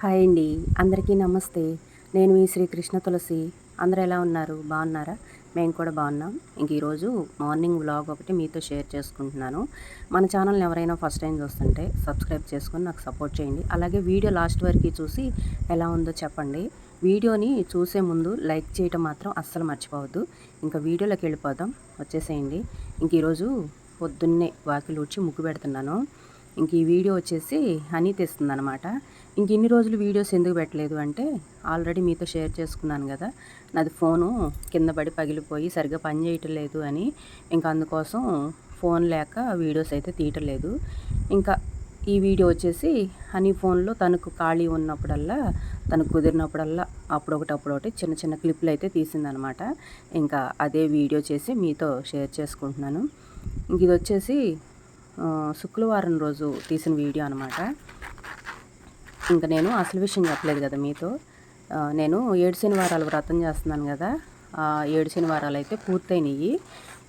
Hi అండి, అందరికీ నమస్తే. నేను మీ శ్రీ కృష్ణ తులసి. అందరూ ఎలా ఉన్నారు? బాగున్నారా? మేము కూడా బాగున్నాం. ఈరోజు మార్నింగ్ వ్లాగ్ ఒకటి మీతో షేర్ చేసుకుంటున్నాను. మన ఛానల్ని ఎవరైనా ఫస్ట్ టైం చూస్తుంటే సబ్స్క్రైబ్ చేసుకొని నాకు సపోర్ట్ చేయండి. అలాగే వీడియో లాస్ట్ వరకు చూసి ఎలా ఉందో చెప్పండి. వీడియోని చూసే ముందు లైక్ చేయటం మాత్రం అస్సలు మర్చిపోవద్దు. ఇంకా వీడియోలోకి వెళ్ళిపోదాం, వచ్చేసేయండి. ఈరోజు పొద్దున్నే వాకిలి ఊడ్చి ముగ్గు పెడుతున్నాను. ఈ వీడియో వచ్చేసి హనీ తెస్తుందనమాట. ఇన్ని రోజులు వీడియోస్ ఎందుకు పెట్టలేదు అంటే, ఆల్రెడీ మీతో షేర్ చేసుకున్నాను కదా, నాది ఫోను కింద పడి పగిలిపోయి సరిగ్గా పని చేయటం లేదు అని. అందుకోసం ఫోన్ లేక వీడియోస్ అయితే తీయటం లేదు. ఈ వీడియో వచ్చేసి హనీ ఫోన్లో తనకు ఖాళీ ఉన్నప్పుడల్లా, తనకు కుదిరినప్పుడల్లా అప్పుడొకటి చిన్న చిన్న క్లిప్లు అయితే తీసిందనమాట. అదే వీడియో చేసి మీతో షేర్ చేసుకుంటున్నాను. ఇది వచ్చేసి శుక్రవారం రోజు తీసిన వీడియో అనమాట. నేను అసలు విషయం చెప్పలేదు కదా మీతో. నేను 7 శనివారాలు వ్రతం చేస్తున్నాను కదా, ఆ 7 శనివారాలు అయితే పూర్తయినాయి.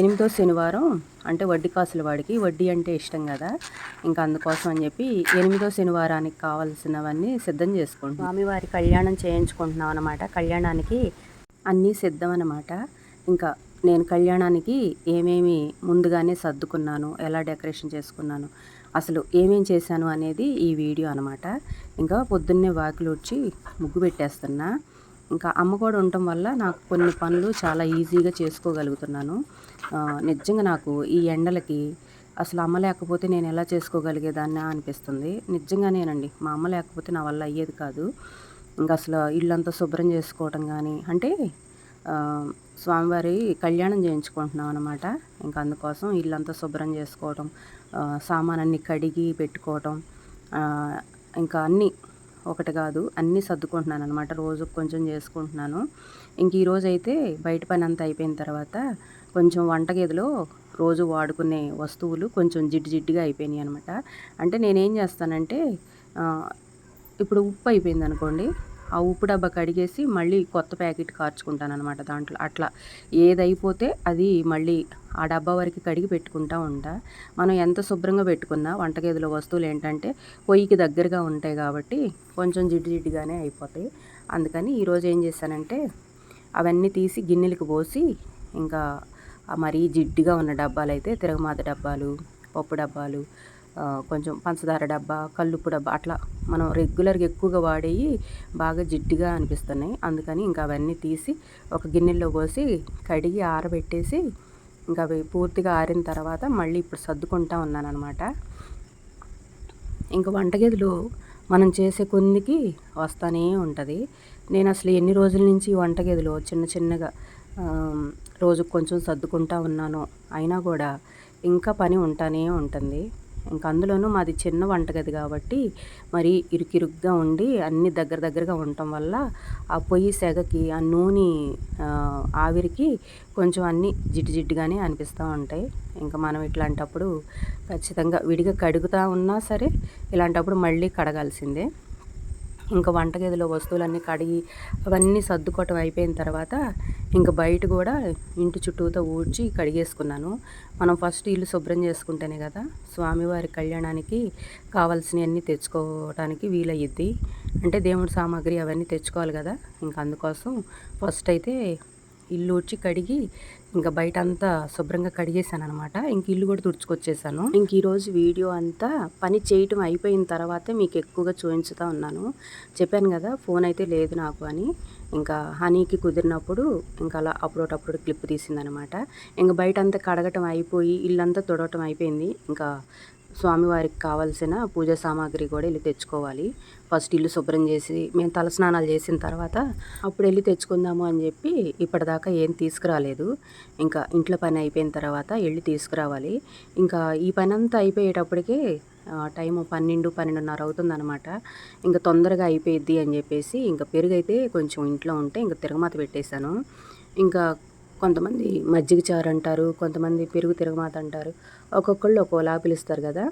8వ శనివారం అంటే వడ్డీ కాసుల వాడికి వడ్డీ అంటే ఇష్టం కదా, అందుకోసం అని చెప్పి 8వ శనివారానికి కావాల్సినవన్నీ సిద్ధం చేసుకుంటున్నాం. స్వామివారి కళ్యాణం చేయించుకుంటున్నాం అనమాట. కళ్యాణానికి అన్నీ సిద్ధం అనమాట. నేను కళ్యాణానికి ఏమేమి ముందుగానే సర్దుకున్నాను, ఎలా డెకరేషన్ చేసుకున్నాను, అసలు ఏమేం చేశాను అనేది ఈ వీడియో అనమాట. పొద్దున్నే వాకిలి ఊడ్చి ముగ్గు పెట్టేస్తున్నా. అమ్మ కూడా ఉండటం వల్ల నాకు కొన్ని పనులు చాలా ఈజీగా చేసుకోగలుగుతున్నాను. నిజంగా నాకు ఈ ఎండలకి అసలు అమ్మ లేకపోతే నేను ఎలా చేసుకోగలిగేదాన్ని అనిపిస్తుంది. నిజంగానేనండి, మా అమ్మ లేకపోతే నా వల్ల అయ్యేది కాదు. అసలు ఇల్లంతా శుభ్రం చేసుకోవటం కానీ, అంటే స్వామివారి కళ్యాణం చేయించుకుంటున్నాం అనమాట. అందుకోసం ఇల్లంతా శుభ్రం చేసుకోవటం, సామానన్నీ కడిగి పెట్టుకోవటం, అన్నీ ఒకటి కాదు అన్నీ సర్దుకుంటున్నాను అనమాట. రోజు కొంచెం చేసుకుంటున్నాను. ఈరోజు అయితే బయట పని అంతా అయిపోయిన తర్వాత కొంచెం వంటగదిలో రోజు వాడుకునే వస్తువులు కొంచెం జిడ్డుగా అయిపోయినాయి అనమాట. అంటే నేనేం చేస్తానంటే, ఇప్పుడు ఉప్పు అయిపోయింది అనుకోండి, ఆ ఉప్పు డబ్బా కడిగేసి మళ్ళీ కొత్త ప్యాకెట్ కార్చుకుంటాను అనమాట. దాంట్లో అట్లా ఏదైపోతే అది మళ్ళీ ఆ డబ్బా వరకు కడిగి పెట్టుకుంటూ ఉంటా. మనం ఎంత శుభ్రంగా పెట్టుకున్నా వంటగదిలో వస్తువులు ఏంటంటే పొయ్యికి దగ్గరగా ఉంటాయి కాబట్టి కొంచెం జిడ్డుగానే అయిపోతాయి. అందుకని ఈరోజు ఏం చేశానంటే, అవన్నీ తీసి గిన్నెలకు పోసి, మరీ జిడ్డుగా ఉన్న డబ్బాలు అయితే తిరగమాత డబ్బాలు, పప్పు డబ్బాలు, కొంచెం పంచదార డబ్బా, కల్లుప్పు డబ్బా, అట్లా మనం రెగ్యులర్గా ఎక్కువగా వాడేవి బాగా జిడ్డుగా అనిపిస్తున్నాయి. అందుకని అవన్నీ తీసి ఒక గిన్నెలో పోసి కడిగి ఆరబెట్టేసి, అవి పూర్తిగా ఆరిన తర్వాత మళ్ళీ ఇప్పుడు సర్దుకుంటా ఉన్నాను అనమాట. వంటగదిలో మనం చేసే కొన్నికి వస్తూనే ఉంటుంది. నేను అసలు ఎన్ని రోజుల నుంచి వంటగదిలో చిన్నగా రోజుకు కొంచెం సర్దుకుంటా ఉన్నాను. అయినా కూడా ఇంకా పని ఉంటానే ఉంటుంది. అందులోనూ మాది చిన్న వంటగది కాబట్టి మరి ఇరుకిరుగ్గా ఉండి అన్నీ దగ్గరగా ఉండటం వల్ల ఆ పొయ్యి సెగకి, ఆ నూనె ఆవిరికి కొంచెం అన్నీ జిడ్డుగానే అనిపిస్తూ ఉంటాయి. మనం ఇట్లాంటప్పుడు ఖచ్చితంగా విడిగా కడుగుతూ ఉన్నా సరే ఇలాంటప్పుడు మళ్ళీ కడగాల్సిందే. వంటగదిలో వస్తువులన్నీ కడిగి అవన్నీ సర్దుకోవటం అయిపోయిన తర్వాత బయట కూడా ఇంటి చుట్టూతో ఊడ్చి కడిగేసుకున్నాను. మనం ఫస్ట్ ఇల్లు శుభ్రం చేసుకుంటేనే కదా స్వామివారి కళ్యాణానికి కావాల్సినవన్నీ తెచ్చుకోవడానికి వీలయ్యిద్ది. అంటే దేవుడి సామాగ్రి అవన్నీ తెచ్చుకోవాలి కదా. అందుకోసం ఫస్ట్ అయితే ఇల్లు ఊడ్చి కడిగి బయట అంతా శుభ్రంగా కడిగేసాను అనమాట. ఇల్లు కూడా తుడుచుకొచ్చేసాను. ఈరోజు వీడియో అంతా పని చేయటం అయిపోయిన తర్వాతే మీకు ఎక్కువగా చూపించుతూ ఉన్నాను. చెప్పాను కదా ఫోన్ అయితే లేదు నాకు అని. హనీకి కుదిరినప్పుడు అలా అప్పుడప్పుడు క్లిప్ తీసిందనమాట. బయట అంతా కడగటం అయిపోయి ఇల్లంతా తుడవటం అయిపోయింది. స్వామివారికి కావాల్సిన పూజా సామాగ్రి కూడా వెళ్ళి తెచ్చుకోవాలి. ఫస్ట్ ఇల్లు శుభ్రం చేసి మేము తలస్నానాలు చేసిన తర్వాత అప్పుడు వెళ్ళి తెచ్చుకుందాము అని చెప్పి ఇప్పటిదాకా ఏం తీసుకురాలేదు. ఇంట్లో పని అయిపోయిన తర్వాత వెళ్ళి తీసుకురావాలి. ఈ పని అంతా అయిపోయేటప్పటికే టైము 12:30 అవుతుందన్నమాట. తొందరగా అయిపోయిద్ది అని చెప్పేసి పెరుగు అయితే కొంచెం ఇంట్లో ఉంటే తిరగమాత పెట్టేశాను. కొంతమంది మజ్జిగ చారు అంటారు, కొంతమంది పెరుగు తిరగమాత అంటారు. ఒక్కొక్కళ్ళు ఒక్కోలా పిలుస్తారు కదా.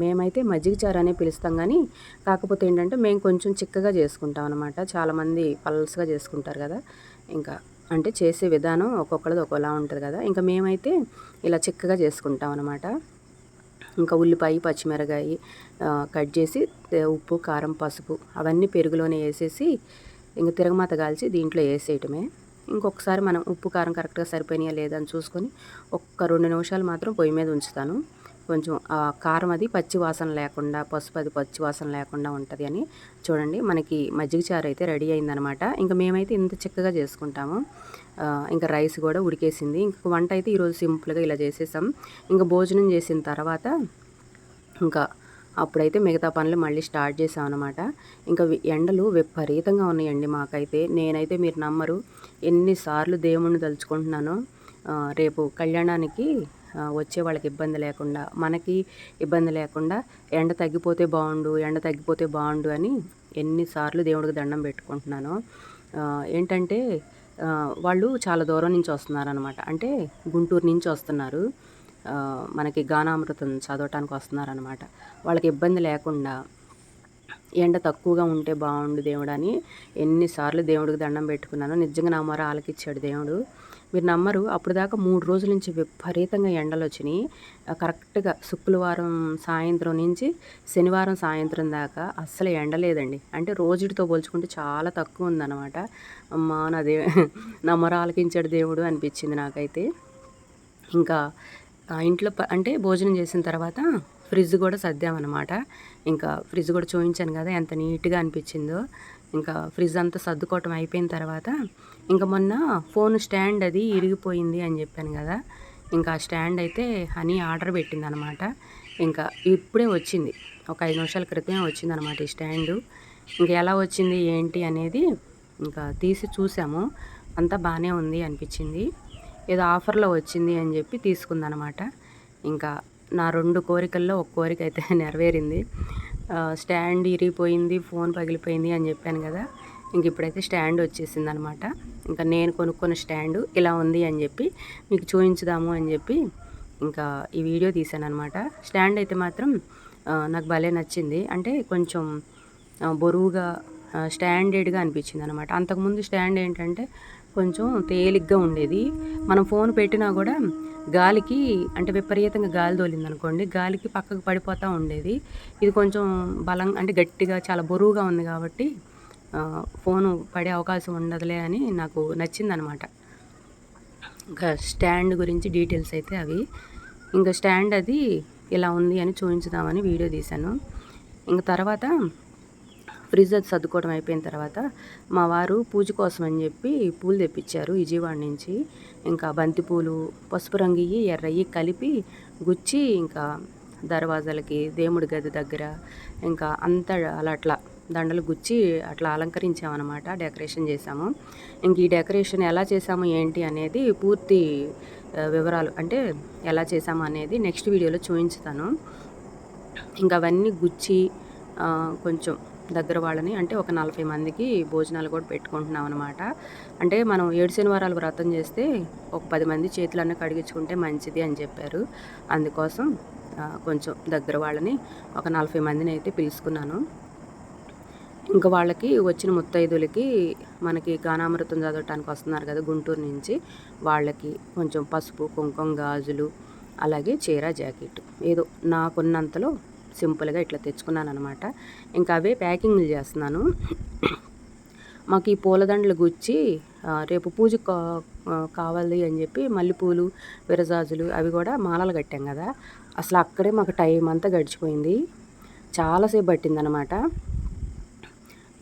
మేమైతే మజ్జిగ చారు అనే పిలుస్తాం. కానీ కాకపోతే ఏంటంటే మేము కొంచెం చిక్కగా చేసుకుంటాం అనమాట. చాలామంది పల్స్గా చేసుకుంటారు కదా. అంటే చేసే విధానం ఒక్కొక్కళ్ళది ఒక్కోలా ఉంటుంది కదా. మేమైతే ఇలా చిక్కగా చేసుకుంటాం అనమాట. ఉల్లిపాయ, పచ్చిమిరకాయ, కట్ చేసి ఉప్పు, కారం, పసుపు అవన్నీ పెరుగులోనే వేసేసి ఇంక తిరగమాత కాల్చి దీంట్లో వేసేయటమే. ఇంకొకసారి మనం ఉప్పు, కారం కరెక్ట్గా సరిపోయినాయా లేదా అని చూసుకొని ఒక్క 2 నిమిషాలు మాత్రం పొయ్యి మీద ఉంచుతాను. కొంచెం కారం అది పచ్చి వాసన లేకుండా, పసుపు అది పచ్చి వాసన లేకుండా ఉంటుంది అని. చూడండి మనకి మజ్జిగ చారు అయితే రెడీ అయిందనమాట. ఇంకా మేమైతే ఇంత చిక్కగా చేసుకుంటాము. ఇంకా రైస్ కూడా ఉడికేసింది. ఇంక వంట అయితే ఈరోజు సింపుల్గా ఇలా చేసేసాం. ఇంకా భోజనం చేసిన తర్వాత ఇంకా అప్పుడైతే మిగతా పనులు మళ్ళీ స్టార్ట్ చేసామన్నమాట. ఇంకా ఎండలు విపరీతంగా ఉన్నాయండి మాకైతే. నేనైతే మీరు నమ్మరు ఎన్నిసార్లు దేవుణ్ణి తలుచుకుంటున్నానో. రేపు కళ్యాణానికి వచ్చే వాళ్ళకి ఇబ్బంది లేకుండా, మనకి ఇబ్బంది లేకుండా ఎండ తగ్గిపోతే బాగుండు, ఎండ తగ్గిపోతే బాగుండు అని ఎన్నిసార్లు దేవుడికి దండం పెట్టుకుంటున్నాను. ఏంటంటే వాళ్ళు చాలా దూరం నుంచి వస్తున్నారనమాట. అంటే గుంటూరు నుంచి వస్తున్నారు. మనకి గానామృతం చదవటానికి వస్తున్నారనమాట. వాళ్ళకి ఇబ్బంది లేకుండా ఎండ తక్కువగా ఉంటే బాగుండు దేవుడని ఎన్నిసార్లు దేవుడికి దండం పెట్టుకున్నాను. నిజంగా నా మొర ఆలకిచ్చాడు దేవుడు. మీరు నమ్మరు, అప్పుడు దాకా 3 రోజుల నుంచి విపరీతంగా ఎండలు వచ్చినాయి. కరెక్ట్గా శుక్రవారం సాయంత్రం నుంచి శనివారం సాయంత్రం దాకా అస్సలు ఎండ లేదండి. అంటే రోజుటితో పోల్చుకుంటే చాలా తక్కువ ఉందన్నమాట. అమ్మా నా మొర ఆలకించాడు దేవుడు అనిపించింది నాకైతే. ఇంకా ఇంట్లో అంటే భోజనం చేసిన తర్వాత ఫ్రిడ్జ్ కూడా సర్దామన్నమాట. ఇంకా ఫ్రిడ్జ్ కూడా చూపించాను కదా ఎంత నీట్గా అనిపించిందో. ఇంకా ఫ్రిడ్జ్ అంతా సర్దుకోవటం అయిపోయిన తర్వాత ఇంకా మొన్న ఫోన్ స్టాండ్ అది ఇరిగిపోయింది అని చెప్పాను కదా. ఇంకా ఆ స్టాండ్ అయితే హనీ ఆర్డర్ పెట్టిందనమాట. ఇంకా ఇప్పుడే వచ్చింది, ఒక 5 నిమిషాల క్రితమే వచ్చిందనమాట ఈ స్టాండు. ఇంకా ఎలా వచ్చింది ఏంటి అనేది ఇంకా తీసి చూసాము. అంతా బాగానే ఉంది అనిపించింది. ఏదో ఆఫర్లో వచ్చింది అని చెప్పి తీసుకుందనమాట. ఇంకా నా 2 కోరికల్లో ఒక కోరిక అయితే నెరవేరింది. స్టాండ్ ఇరిగిపోయింది, ఫోన్ పగిలిపోయింది అని చెప్పాను కదా. ఇంక ఇప్పుడైతే స్టాండ్ వచ్చేసింది అనమాట. ఇంకా నేను కొనుక్కున్న స్టాండు ఇలా ఉంది అని చెప్పి మీకు చూపించుదాము అని చెప్పి ఇంకా ఈ వీడియో తీశాను అనమాట. స్టాండ్ అయితే మాత్రం నాకు భలే నచ్చింది. అంటే కొంచెం బరువుగా స్టాండర్డ్గా అనిపించింది అనమాట. అంతకుముందు స్టాండ్ ఏంటంటే కొంచెం తేలిగ్గా ఉండేది. మనం ఫోన్ పెట్టినా కూడా గాలికి, అంటే విపరీతంగా గాలి తోలిందనుకోండి, గాలికి పక్కకు పడిపోతూ ఉండేది. ఇది కొంచెం అంటే గట్టిగా చాలా బరువుగా ఉంది కాబట్టి ఫోను పడే అవకాశం ఉండదులే అని నాకు నచ్చిందనమాట. ఇంకా స్టాండ్ గురించి డీటెయిల్స్ అయితే అవి. ఇంకా స్టాండ్ అది ఇలా ఉంది అని చూపించుదామని వీడియో తీశాను. ఇంక తర్వాత ఫ్రిడ్జ్ అది సర్దుకోవడం అయిపోయిన తర్వాత మా వారు పూజ కోసం అని చెప్పి పూలు తెప్పించారు విజయవాడ నుంచి. ఇంకా బంతిపూలు, పసుపు రంగుయి, ఎర్రయి కలిపి గుచ్చి ఇంకా దర్వాజాలకి, దేవుడి గది దగ్గర ఇంకా అంతా అట్లా దండలు గుచ్చి అట్లా అలంకరించామన్నమాట. డెకరేషన్ చేసాము. ఇంక ఈ డెకరేషన్ ఎలా చేసాము ఏంటి అనేది పూర్తి వివరాలు, అంటే ఎలా చేసాము అనేది నెక్స్ట్ వీడియోలో చూపించుతాను. ఇంకా అవన్నీ గుచ్చి కొంచెం దగ్గర వాళ్ళని, అంటే ఒక 40 మందికి భోజనాలు కూడా పెట్టుకుంటున్నాం అనమాట. అంటే మనం 7 శనివారాలు వ్రతం చేస్తే ఒక 10 మంది చేతులన్నీ కడిగించుకుంటే మంచిది అని చెప్పారు. అందుకోసం కొంచెం దగ్గర వాళ్ళని ఒక 40 మందిని అయితే పిలుచుకున్నాను. ఇంకా వాళ్ళకి వచ్చిన ముత్తైదులకి మనకి గానామృతం చదవటానికి వస్తున్నారు కదా గుంటూరు నుంచి, వాళ్ళకి కొంచెం పసుపు, కుంకుమ, గాజులు, అలాగే చీర, జాకెట్ ఏదో నాకున్నంతలో సింపుల్గా ఇట్లా తెచ్చుకున్నాను అనమాట. ఇంకా అవే ప్యాకింగ్లు చేస్తున్నాను. మాకు ఈ పూలదండలు గుచ్చి రేపు పూజకు కావాలి అని చెప్పి మల్లెపూలు, విరజాజులు అవి కూడా మాలలు కట్టాం కదా. అసలు అక్కడే మాకు టైం అంతా గడిచిపోయింది, చాలాసేపు పట్టిందనమాట.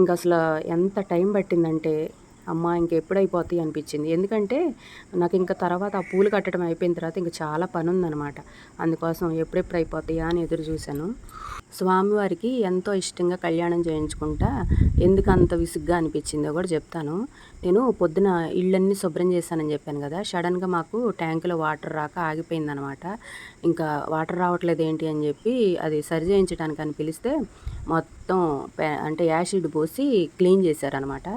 ఇంకా అసలు ఎంత టైం పట్టిందంటే అమ్మ ఇంకెప్పుడైపోతాయి అనిపించింది. ఎందుకంటే నాకు ఇంకా తర్వాత ఆ పూలు కట్టడం అయిపోయిన తర్వాత ఇంకా చాలా పని ఉందన్నమాట. అందుకోసం ఎప్పుడెప్పుడు అయిపోతాయా అని ఎదురు చూశాను. స్వామివారికి ఎంతో ఇష్టంగా కళ్యాణం చేయించుకుంటా ఎందుకు అంత విసుగ్గా అనిపించిందో కూడా చెప్తాను. నేను పొద్దున ఇళ్ళన్నీ శుభ్రం చేశానని చెప్పాను కదా. సడన్గా మాకు ట్యాంకులో వాటర్ రాక ఆగిపోయిందనమాట. ఇంకా వాటర్ రావట్లేదు ఏంటి అని చెప్పి అది సరి చేయించడానికి అని పిలిస్తే మొత్తం అంటే యాసిడ్ పోసి క్లీన్ చేశారనమాట.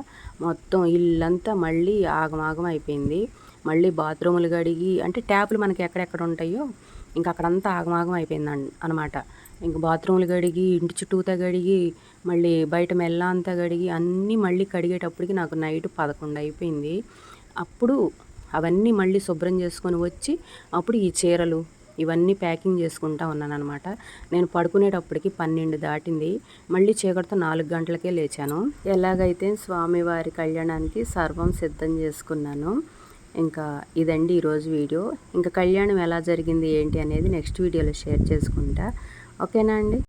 మొత్తం ఇల్లంతా మళ్ళీ ఆగమాగం అయిపోయింది. మళ్ళీ బాత్రూములు కడిగి, అంటే ట్యాపులు మనకి ఎక్కడెక్కడ ఉంటాయో ఇంకా అక్కడంతా ఆగమాగం అయిపోయింది అనమాట. ఇంక బాత్రూములు కడిగి, ఇంటి చుట్టూతా కడిగి, మళ్ళీ బయట మెల్ల అంతా కడిగి అన్నీ మళ్ళీ కడిగేటప్పటికి నాకు నైట్ 11 అయిపోయింది. అప్పుడు అవన్నీ మళ్ళీ శుభ్రం చేసుకొని వచ్చి అప్పుడు ఈ చీరలు, ఇవన్నీ ప్యాకింగ్ చేసుకుంటా ఉన్నానన్నమాట. నేను పడుకునేటప్పటికి 12 దాటింది. మళ్ళీ చీకటితో 4 గంటలకే లేచాను. ఎలాగైతే స్వామివారి కళ్యాణానికి సర్వం సిద్ధం చేసుకున్నాను. ఇంకా ఇదండి ఈరోజు వీడియో. ఇంకా కళ్యాణం ఎలా జరిగింది ఏంటి అనేది నెక్స్ట్ వీడియోలో షేర్ చేసుకుంటా. ఓకేనా అండి.